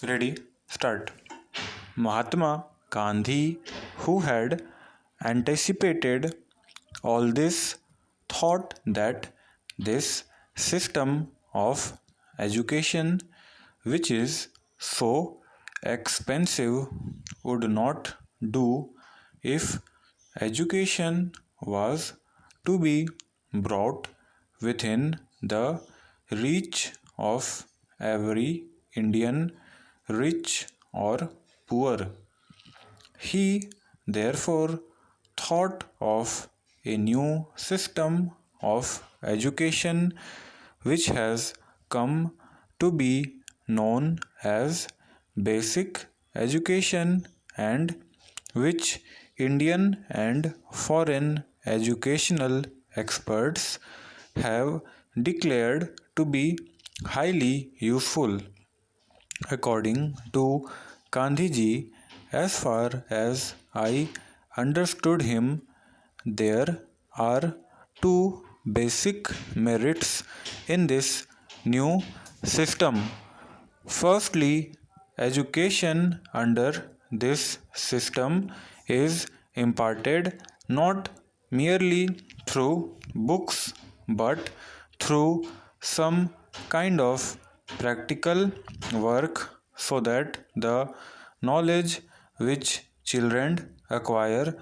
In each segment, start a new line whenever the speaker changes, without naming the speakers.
Ready? Start. Mahatma Gandhi, who had anticipated all this, thought that this system of education, which is so expensive, would not do if education was to be brought within the reach of every Indian, rich or poor. He therefore thought of a new system of education which has come to be known as basic education and which Indian and foreign educational experts have declared to be highly useful. According to Gandhiji, as far as I understood him, there are two basic merits in this new system. Firstly, education under this system is imparted not merely through books but through some kind of practical work so that the knowledge which children acquire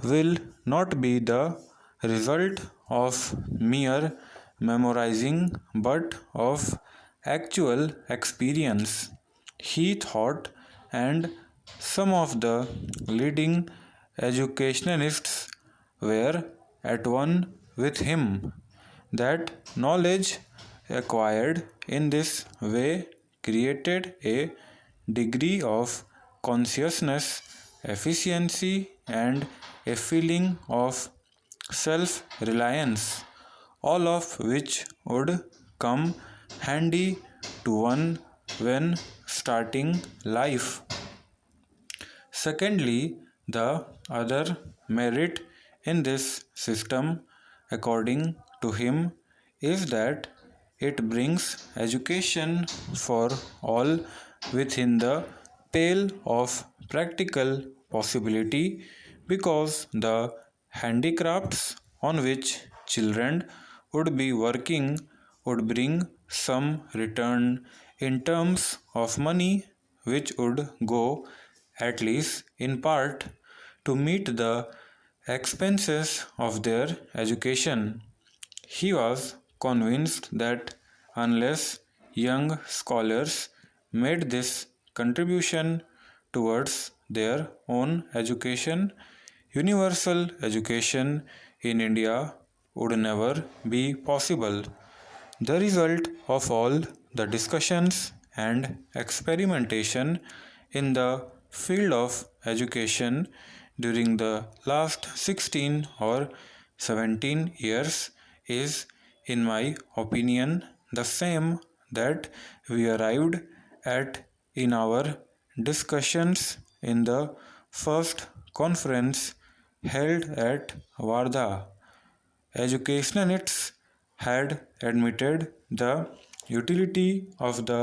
will not be the result of mere memorizing but of actual experience. He thought, and some of the leading educationalists were at one with him, that knowledge acquired in this way created a degree of consciousness, efficiency, and a feeling of self reliance, all of which would come handy to one when starting life. Secondly, the other merit in this system, according to him, is that it brings education for all within the pale of practical possibility because the handicrafts on which children would be working would bring some return in terms of money, which would go, at least in part, to meet the expenses of their education. He was convinced that unless young scholars made this contribution towards their own education, universal education in India would never be possible. The result of all the discussions and experimentation in the field of education during the last 16 or 17 years is, in my opinion, the same that we arrived at in our discussions in the first conference held at Wardha. Educationalists had admitted the utility of the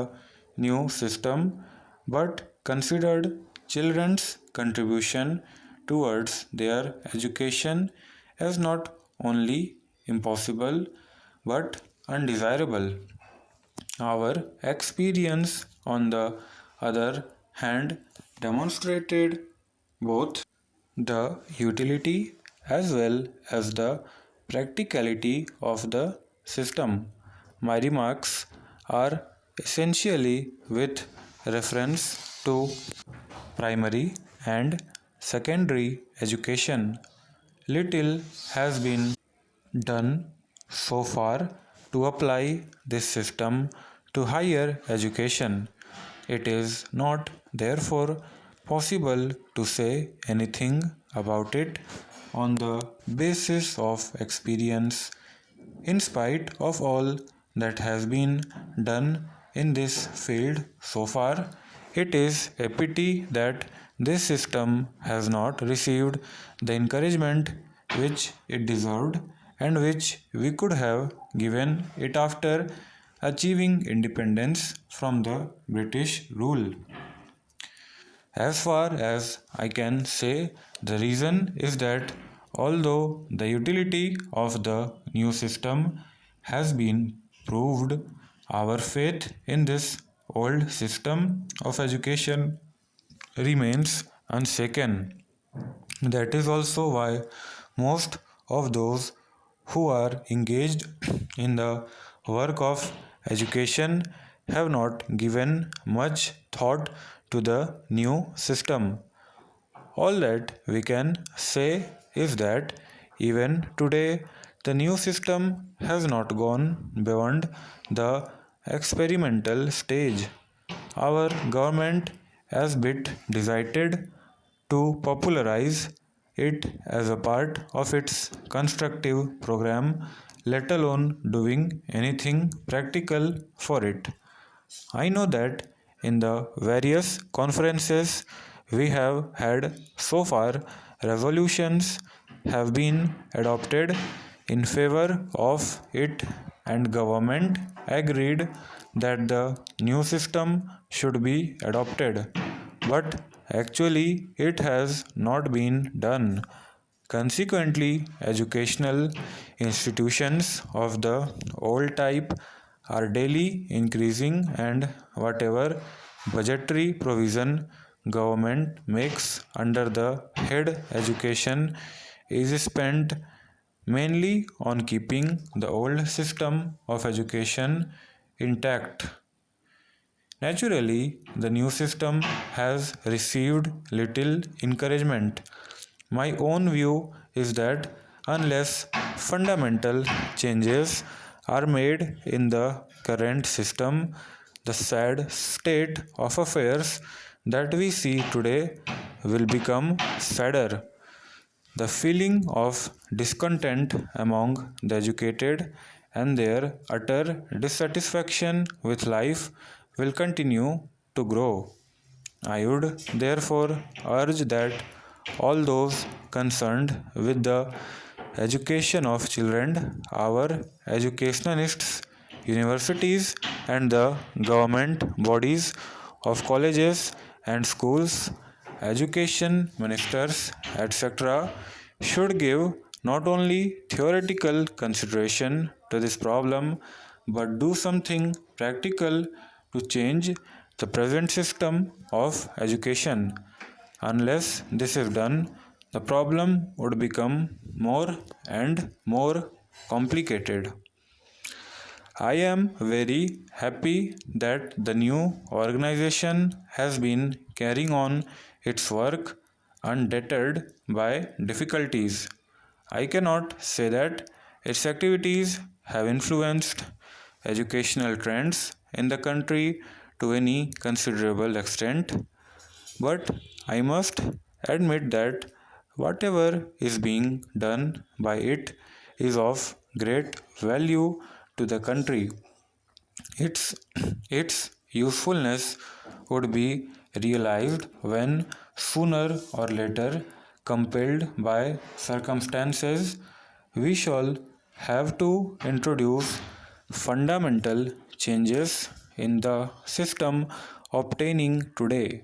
new system but considered children's contribution towards their education as not only impossible but undesirable. Our experience, on the other hand, demonstrated both the utility as well as the practicality of the system. My remarks are essentially with reference to primary and secondary education. Little has been done so far to apply this system to higher education. It is not, therefore, possible to say anything about it on the basis of experience. In spite of all that has been done in this field so far, it is a pity that this system has not received the encouragement which it deserved and which we could have given it after achieving independence from the British rule. As far as I can say, the reason is that although the utility of the new system has been proved, our faith in this old system of education remains unshaken. That is also why most of those who are engaged in the work of education have not given much thought to the new system. All that we can say is that even today the new system has not gone beyond the experimental stage. Our government has bit decided to popularize it as a part of its constructive program, let alone doing anything practical for it. I know that in the various conferences we have had so far, resolutions have been adopted in favor of it, and government agreed that the new system should be adopted. But actually, it has not been done. Consequently, educational institutions of the old type are daily increasing, and whatever budgetary provision government makes under the head education is spent mainly on keeping the old system of education intact. Naturally, the new system has received little encouragement. My own view is that unless fundamental changes are made in the current system, the sad state of affairs that we see today will become sadder. The feeling of discontent among the educated and their utter dissatisfaction with life will continue to grow. I would therefore urge that all those concerned with the education of children, our educationists, universities, and the government bodies of colleges and schools, education ministers, etc., should give not only theoretical consideration to this problem but do something practical to change the present system of education. Unless this is done, the problem would become more and more complicated. I am very happy that the new organization has been carrying on its work undeterred by difficulties. I cannot say that its activities have influenced educational trends in the country to any considerable extent, but I must admit that whatever is being done by it is of great value to the country. Its usefulness would be realized when sooner or later, compelled by circumstances, we shall have to introduce fundamental changes in the system obtaining today.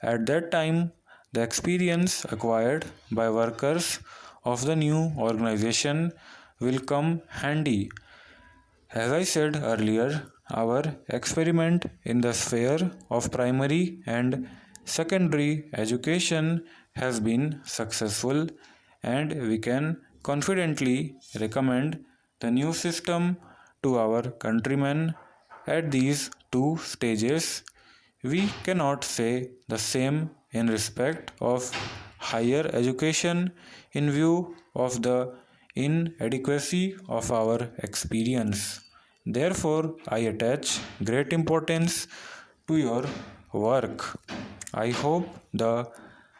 At that time, the experience acquired by workers of the new organization will come handy. As I said earlier, our experiment in the sphere of primary and secondary education has been successful, and we can confidently recommend the new system to our countrymen at these two stages. We cannot say the same in respect of higher education in view of the inadequacy of our experience. Therefore, I attach great importance to your work. I hope the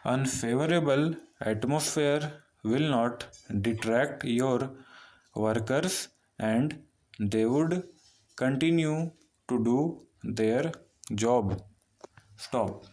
unfavorable atmosphere will not detract your workers and they would continue to do their job. Stop.